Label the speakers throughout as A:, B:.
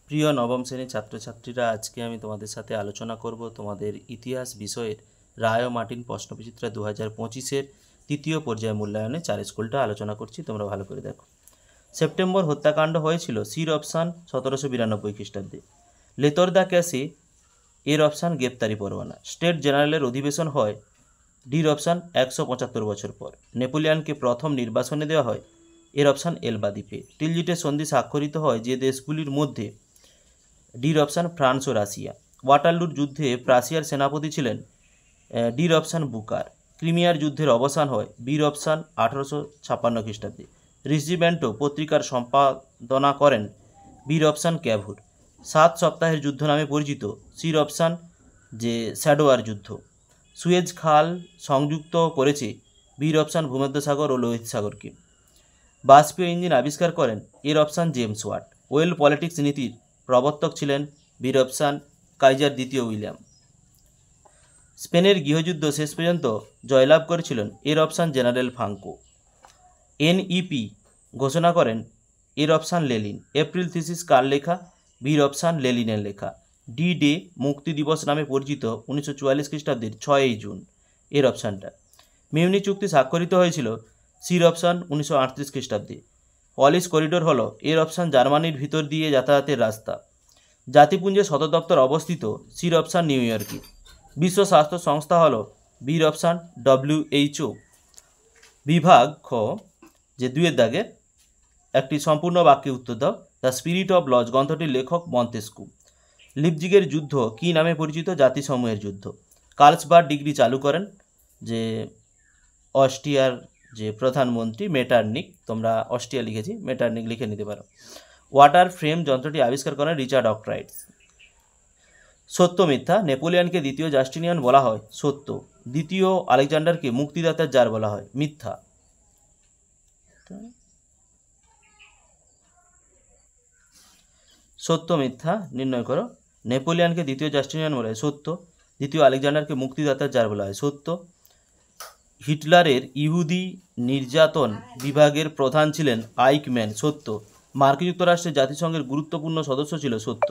A: প্রিয় নবম শ্রেণীর ছাত্রছাত্রীরা, আজকে আমি তোমাদের সাথে আলোচনা করব তোমাদের ইতিহাস বিষয়ের রায় ও মার্টিন প্রশ্নবিচিত্রা 2025-এর তৃতীয় পর্যায় মূল্যায়নে 4 স্কুলটা আলোচনা করছি। তোমরা ভালো করে দেখো। সেপ্টেম্বর হত্যাকাণ্ড হয়েছিল সির অপশান 1792 খ্রিস্টাব্দে। লেতরদা ক্যাসে এর অপশান গ্রেপ্তারি পরোয়ানা। স্টেট জেনারেলের অধিবেশন হয় ডির অপশান 175 বছর পর। নেপোলিয়নকে প্রথম নির্বাসনে দেওয়া হয় এর অপশান এলবা দ্বীপে। টিলজিটের সন্ধি স্বাক্ষরিত হয় যে দেশগুলির মধ্যে ডির অপশান ফ্রান্স ও রাশিয়া। ওয়াটারলুর যুদ্ধে প্রাশিয়ার সেনাপতি ছিলেন ডির অপশান বুকার। ক্রিমিয়ার যুদ্ধের অবসান হয় বির অপশান 1856 খ্রিস্টাব্দে। রিজিমেন্টো পত্রিকার সম্পাদনা করেন বির অপশান ক্যাভুর। 7 সপ্তাহের যুদ্ধ নামে পরিচিত সির অপশান যে স্যাডোয়ার যুদ্ধ। সুয়েজ খাল সংযুক্ত করেছে বির অপশান ভূমধ্যসাগর ও লোহিত সাগরকে। বাষ্পীয় ইঞ্জিন আবিষ্কার করেন এর অপশান জেমস ওয়াট। ওয়েল পলিটিক্স নীতির প্রবর্তক ছিলেন বীর অপশান কাইজার দ্বিতীয় উইলিয়াম। স্পেনের গৃহযুদ্ধ শেষ পর্যন্ত জয়লাভ করেছিলেন এর অপশান জেনারেল ফ্রাঙ্কো। এনইপি ঘোষণা করেন এর অপশান লেনিন। এপ্রিল থিসিস কার লেখা? বীর অপশান লেনিনের লেখা। ডি ডে মুক্তি দিবস নামে পরিচিত 1944 খ্রিস্টাব্দের 6 জুন এর অপশানটা। মিউনিক চুক্তি স্বাক্ষরিত হয়েছিল সির অপশান 1938 খ্রিস্টাব্দে। পলিশ করিডোর হলো এর অপশান জার্মানির ভিতর দিয়ে যাতায়াতের রাস্তা। জাতিপুঞ্জের সদর দপ্তর অবস্থিত সির অপশান নিউ ইয়র্কে। বিশ্ব স্বাস্থ্য সংস্থা হলো বীর অপশান WHO। বিভাগ খ যে 2 দাগের একটি সম্পূর্ণ বাক্যে উত্তর দাও। দ্য স্পিরিট অফ লজ গ্রন্থটির লেখক মন্তেস্কু। লিপজিগের যুদ্ধ কী নামে পরিচিত? জাতিসমূহের যুদ্ধ। কার্লসবার্গ ডিগ্রি চালু করেন যে অস্ট্রিয়ার যে প্রধানমন্ত্রী মেটারনিক, তোমরা অস্ট্রিয়া লিখেছি, মেটারনিক লিখে নিতে পারো। ওয়াটার ফ্রেম যন্ত্রটি আবিষ্কার করেন রিচার্ড আর্করাইট। সত্য মিথ্যা? নেপোলিয়নকে দ্বিতীয় জাস্টিনিয়ান বলা হয় সত্য। দ্বিতীয় আলেকজান্ডারকে মুক্তিদাতার জার বলা হয় মিথ্যা। সত্য মিথ্যা নির্ণয় করো। নেপোলিয়নকে দ্বিতীয় জাস্টিনিয়ান বলা হয় সত্য। দ্বিতীয় আলেকজান্ডারকে মুক্তিদাতার জার বলা হয় সত্য। হিটলারের ইহুদি নির্যাতন বিভাগের প্রধান ছিলেন আইকম্যান সত্য। মার্কিন যুক্তরাষ্ট্রের জাতিসংঘের গুরুত্বপূর্ণ সদস্য ছিল সত্য।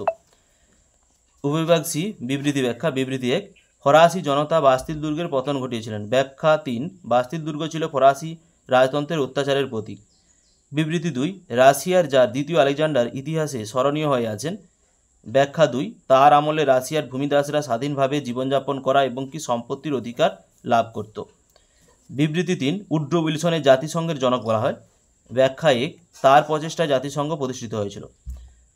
A: উপবিভাগ সি বিবৃতি ব্যাখ্যা। বিবৃতি 1, ফরাসি জনতা বাস্তিল দুর্গের পতন ঘটিয়েছিলেন। ব্যাখ্যা 3, বাস্তিল দুর্গ ছিল ফরাসি রাজতন্ত্রের অত্যাচারের প্রতীক। বিবৃতি 2, রাশিয়ার জার দ্বিতীয় আলেকজান্ডার ইতিহাসে স্মরণীয় হয়ে আছেন। ব্যাখ্যা 2, তার আমলে রাশিয়ার ভূমিদাসরা স্বাধীনভাবে জীবনযাপন করা এবং কি সম্পত্তির অধিকার লাভ করত। বিবৃতি 3, উড্রো উইলসনের জাতিসংঘের জনক বলা হয়। ব্যাখ্যা 1, তার প্রচেষ্টায় জাতিসংঘ প্রতিষ্ঠিত হয়েছিল।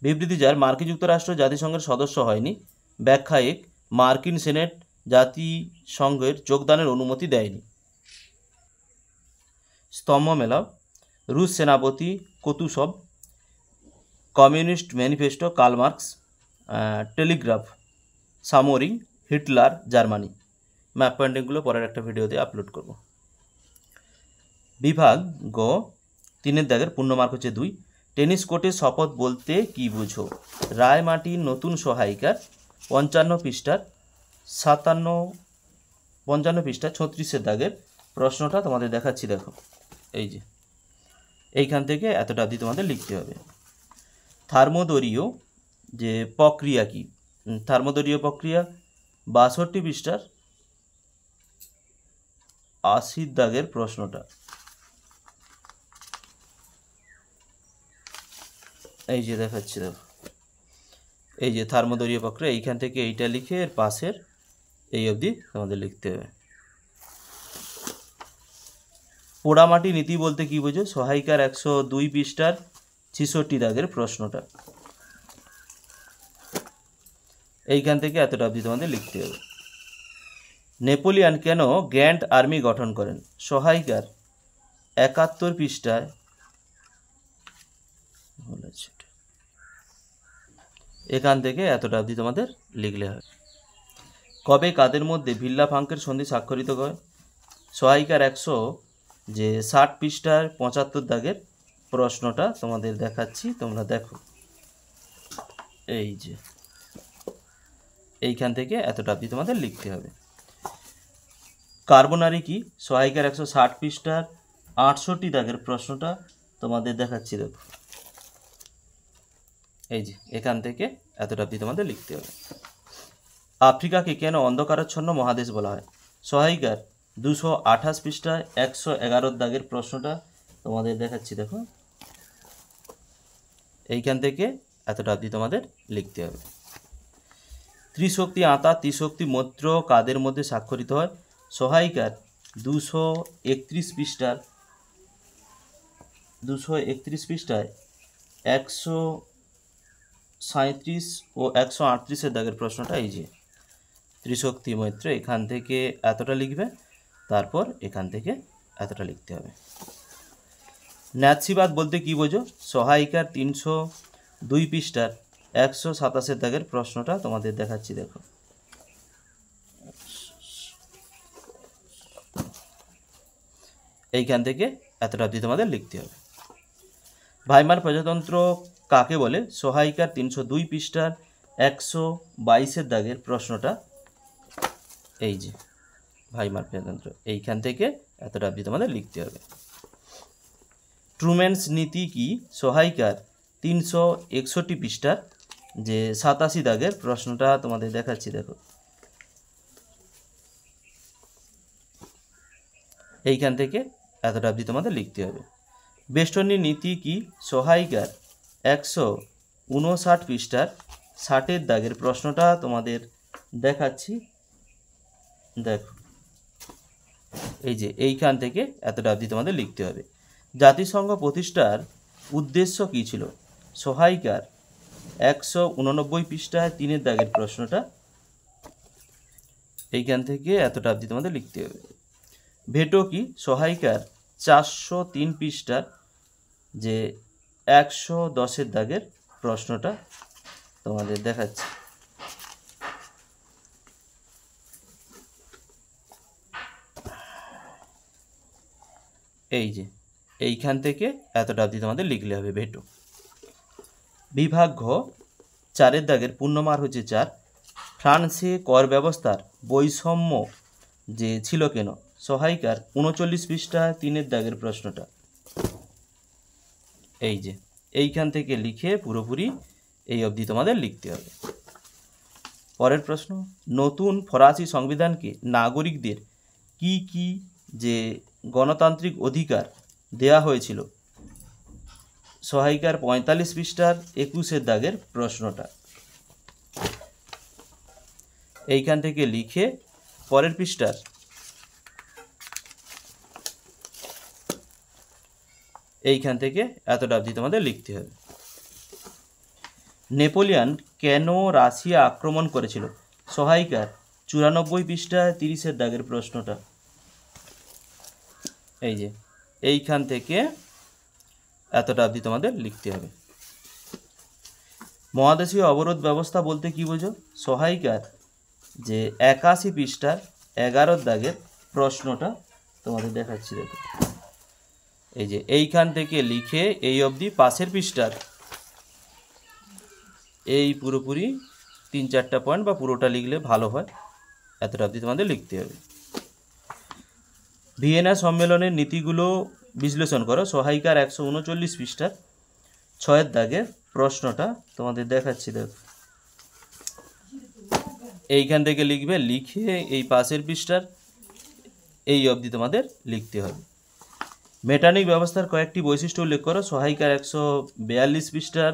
A: বিবৃতি 4, মার্কিন যুক্তরাষ্ট্র জাতিসংঘের সদস্য হয়নি। ব্যাখ্যা 1, মার্কিন সেনেট জাতিসংঘের যোগদানের অনুমতি দেয়নি। স্তম্ভ মেলাও। রুশ সেনাপতি Kutuzov. Communist manifesto Karl Marx. Telegraph সামরিং হিটলার জার্মানি। ম্যাপ পয়েন্টিংগুলো পরের একটা ভিডিওতে আপলোড করব। বিভাগ গ 3 দাগের পূর্ণ মার্ক হচ্ছে 2। টেনিস কোর্টে শপথ বলতে কি বুঝো? রায় মার্টিন নতুন সহায়িকার 55 পৃষ্ঠার 36 দাগের প্রশ্নটা তোমাদের দেখাচ্ছি। দেখো, এই যে এইখান থেকে এতটা অবধি তোমাদের লিখতে হবে। থার্মোদরীয় যে প্রক্রিয়া কি? থার্মোদরীয় প্রক্রিয়া 62 পৃষ্ঠার 80 দাগের প্রশ্নটা। এই যে দেখাচ্ছি, দেখো, এই যে থার্মোদরীয় প্রক্রিয়া, এইখান থেকে এইটা লিখে এর পাশের এই অবধি তোমাদের লিখতে হবে। পোড়ামাটি নীতি বলতে কি বোঝো? সহায়িকার 102 পৃষ্ঠার 66 দাগের প্রশ্নটা। এইখান থেকে এতটা অবধি তোমাদের লিখতে হবে। নেপোলিয়ন কেন গ্র্যান্ড আর্মি গঠন করেন? সহায়িকার 71 পৃষ্ঠায় এখান থেকে এতটা অবধি তোমাদের লিখলে হয়। কবে কাদের মধ্যে ভিল্লা ফ্রাঙ্কের সন্ধি স্বাক্ষরিত হয়? সহায়িকার 160 পৃষ্ঠার 75 দাগের প্রশ্নটা তোমাদের দেখাচ্ছি, তোমরা দেখো। এই যে এইখান থেকে এতটা অবধি তোমাদের লিখতে হবে। কার্বনারি কি? সহায়িকার 160 পৃষ্ঠার 68 দাগের প্রশ্নটা তোমাদের দেখাচ্ছি, দেখো। এই যে এখান থেকে এতটা অবধি তোমাদের লিখতে হবে। আফ্রিকাকে কেন অন্ধকারাচ্ছন্ন মহাদেশ বলা হয়? সহায়িকার 228 পৃষ্ঠায় 111 দাগের প্রশ্নটা তোমাদের দেখাচ্ছি, দেখো। এইখান থেকে এতটা অবধি তোমাদের লিখতে হবে। ত্রিশক্তি আতা ত্রিশক্তি মৈত্র কাদের মধ্যে স্বাক্ষরিত হয়? সহায়িকার 231 পৃষ্ঠার 137 ও 138 দাগের প্রশ্নটা এই যে ত্রিশক্তি মৈত্র, এখান থেকে এতটা লিখবে, তারপর এখান থেকে এতটা লিখতে হবে। ন্যাৎসিবাদ বলতে কি বোঝো? সহায়িকার 302 পৃষ্ঠার 127 দাগের প্রশ্নটা তোমাদের দেখাচ্ছি, দেখো। এইখান থেকে এতটা অবধি তোমাদের লিখতে হবে। ভাইমার প্রজাতন্ত্র কাকে বলে? সহায়িকার 302 পৃষ্ঠার 122 দাগের প্রশ্নটা এই যে ভাইমার প্রজাতন্ত্র, এইখান থেকে এতটা অবধি তোমাদের লিখতে হবে। ট্রুম্যানস নীতি কি? সহায়িকার 361 পৃষ্ঠার যে 87 দাগের প্রশ্নটা তোমাদের দেখাচ্ছি, দেখো। এইখান থেকে এতটা অবধি তোমাদের লিখতে হবে। বেষ্টনী নীতি কি? সহায়িকার 159 পৃষ্ঠার 60 দাগের প্রশ্নটা তোমাদের দেখাচ্ছি, দেখো। এই যে এইখান থেকে এতটা অবধি তোমাদের লিখতে হবে। জাতিসংঘ প্রতিষ্ঠার উদ্দেশ্য কী ছিল? সহায়িকার 189 পৃষ্ঠায় 3 দাগের প্রশ্নটা এইখান থেকে এতটা অবধি তোমাদের লিখতে হবে। ভেটো কি? সহায়িকার 403 পৃষ্ঠার যে 110 দাগের প্রশ্নটা তোমাদের দেখাচ্ছি। এই যে এইখান থেকে এতটা অবধি তোমাদের লিখলে হবে ভেটো। বিভাগ ঘ 4 দাগের পূর্ণমার হচ্ছে 4। ফ্রান্সে কর ব্যবস্থার বৈষম্য যে ছিল কেন? সহায়িকার 39 পৃষ্ঠায় 3 দাগের প্রশ্নটা এই যে এইখান থেকে লিখে পুরোপুরি এই অবধি তোমাদের লিখতে হবে। পরের প্রশ্ন, নতুন ফরাসি সংবিধানকে নাগরিকদের কি কি যে গণতান্ত্রিক অধিকার দেয়া হয়েছিল? সহায়িকার 45 পৃষ্ঠার 21 দাগের প্রশ্নটা এইখান থেকে লিখে পরের পৃষ্ঠার এইখান থেকে এতটা অবধি তোমাদের লিখতে হবে। নেপোলিয়ন কেন রাশিয়া আক্রমণ করেছিল? সহায়িকার 94 পৃষ্ঠায় 30 দাগের প্রশ্নটা এই যে এইখান থেকে এতটা অবধি তোমাদের লিখতে হবে। মহাদেশীয় অবরোধ ব্যবস্থা বলতে কি বোঝো? সহায়িকার যে 81 পৃষ্ঠার 11 দাগের প্রশ্নটা তোমাদের দেখাচ্ছি, দেখো। এই যে এইখান থেকে লিখে এই অবধি পাশের পৃষ্ঠার এই পুরোপুরি 3-4টা পয়েন্ট বা পুরোটা লিখলে ভালো হয়, এতটা অবধি তোমাদের লিখতে হবে। ভিয়েনা সম্মেলনের নীতিগুলো বিশ্লেষণ করো। সহায়িকার 139 পৃষ্ঠার 6 দাগের প্রশ্নটা তোমাদের দেখাচ্ছি, দেখো। এইখান থেকে লিখবে, লিখে এই পাশের পৃষ্ঠার এই অবধি তোমাদের লিখতে হবে। মেটানিক ব্যবস্থার কয়েকটি বৈশিষ্ট্য উল্লেখ করো। সহায়িকার 142 পৃষ্ঠার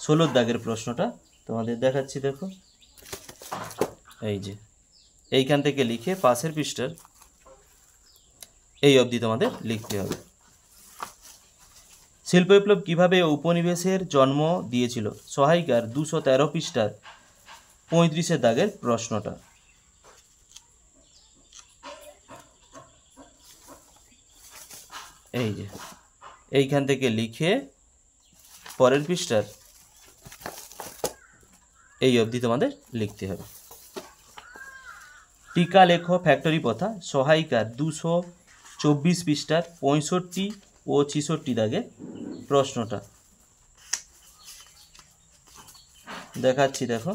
A: 16 দাগের প্রশ্নটা তোমাদের দেখাচ্ছি, দেখো। এই যে এইখান থেকে লিখে পাশের পৃষ্ঠার এই অবধি তোমাদের লিখতে হবে। শিল্প বিপ্লব কীভাবে উপনিবেশের জন্ম দিয়েছিল? সহায়িকার 213 পৃষ্ঠার 35 দাগের প্রশ্নটা এই যে এইখান থেকে লিখে পরের পৃষ্ঠার এই অবধি তোমাদের লিখতে হবে। টিকা লেখ ফ্যাক্টরি প্রথা। সহায়িকার 224 পৃষ্ঠার 65 ও 66 দাগের প্রশ্নটা দেখাচ্ছি, দেখো।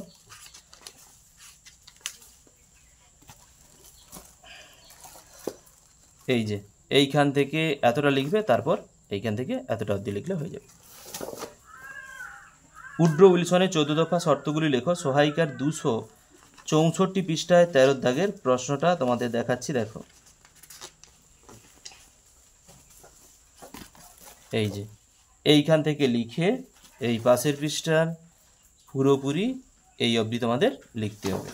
A: এই যে এইখান থেকে এতটা লিখবে, তারপর এইখান থেকে এতটা অবধি লিখলে হয়ে যাবে। উড্রো উইলসনের 14 দফা শর্তগুলি লেখো। সহায়িকার 264 পৃষ্ঠায় 13 দাগের প্রশ্নটা তোমাদের দেখাচ্ছি, দেখো। এই যে এইখান থেকে লিখে এই পাশের পৃষ্ঠার পুরোপুরি এই অবধি তোমাদের লিখতে হবে।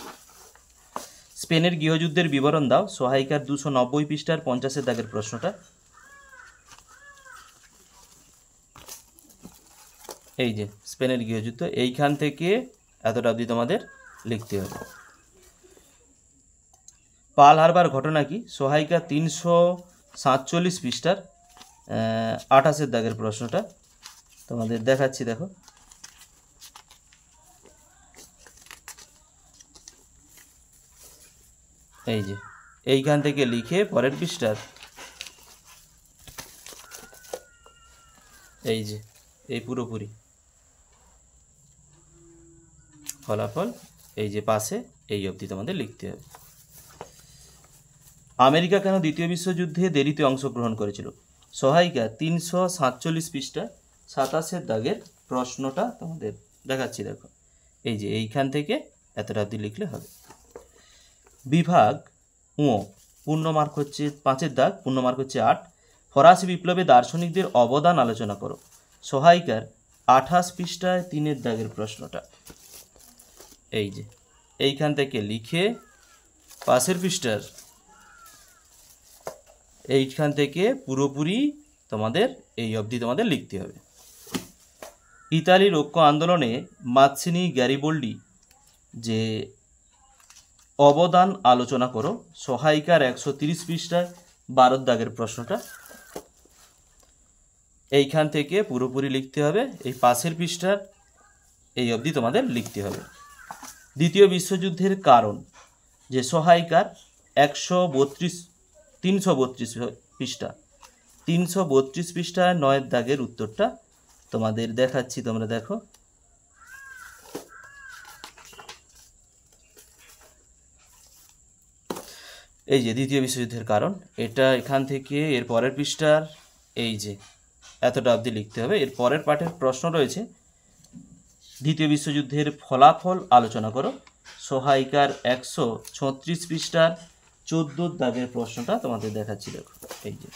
A: স্পেনের গৃহযুদ্ধের বিবরণ দাও। সহায়িকার 290 পৃষ্ঠার 50 দাগের প্রশ্নটা। এই যে স্পেনের গৃহযুদ্ধ, এইখান থেকে এতটা অবধি তোমাদের লিখতে হবে। পার্ল হারবার ঘটনা কি? সহায়িকা 347 পৃষ্ঠার 28 দাগের প্রশ্নটা তোমাদের দেখাচ্ছি, দেখো। এই যে এইখান থেকে লিখে পরের পৃষ্ঠার এই যে এই পুরোপুরি ফলাফল এই যে পাশে এই অবধি তোমাদের লিখতে হবে। আমেরিকা কেন দ্বিতীয় বিশ্বযুদ্ধে দেরিতে অংশগ্রহণ করেছিল? সহায়িকা 347 পৃষ্ঠা 27 দাগের প্রশ্নটা তোমাদের দেখাচ্ছি, দেখো। এই যে এইখান থেকে এতটা অবধি লিখলে হবে। বিভাগ ও পূর্ণ মার্ক হচ্ছে 5 দাগ, পূর্ণ মার্ক হচ্ছে 8। ফরাসি বিপ্লবে দার্শনিকদের অবদান আলোচনা করো। সহায়িকার 28 পৃষ্ঠায় 3 দাগের প্রশ্নটা। এই যে এইখান থেকে লিখে পাশের পৃষ্ঠার এইখান থেকে পুরোপুরি তোমাদের এই অবধি তোমাদের লিখতে হবে। ইতালির ঐক্য আন্দোলনে মাৎসিনি গ্যারিবোল্ডি যে অবদান আলোচনা করো। সহায়িকার 130 পৃষ্ঠায় 12 দাগের প্রশ্নটা। এইখান থেকে পুরোপুরি লিখতে হবে। এই পাশের পৃষ্ঠার এই অবধি তোমাদের লিখতে হবে। দ্বিতীয় বিশ্বযুদ্ধের কারণ, যে সহায়িকার 332 পৃষ্ঠা 332 পৃষ্ঠায় 9 দাগের উত্তরটা তোমাদের দেখাচ্ছি, তোমরা দেখো। এই যে দ্বিতীয় বিশ্বযুদ্ধের কারণ, এটা এখান থেকে এর পরের পৃষ্ঠার এই যে এতটা অবধি লিখতে হবে। এর পরের পাঠের প্রশ্ন রয়েছে দ্বিতীয় বিশ্বযুদ্ধের ফলাফল আলোচনা করো। সহায়িকার 136 পৃষ্ঠার 14 দাগের প্রশ্নটা তোমাদের দেখাচ্ছি, দেখো। এই যে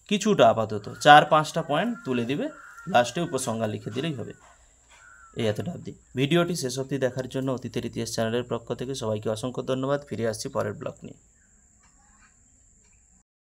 A: কিছুটা আপাতত 4-5টা পয়েন্ট তুলে দিবে, লাস্টে উপসংহার লিখে দিলেই হবে। এই এতটা অবধি। ভিডিওটি শেষ অবধি দেখার জন্য অতীতের ইতিহাস চ্যানেলের পক্ষ থেকে সবাইকে অসংখ্য ধন্যবাদ। ফিরে আসছি পরের ব্লগ নিয়ে।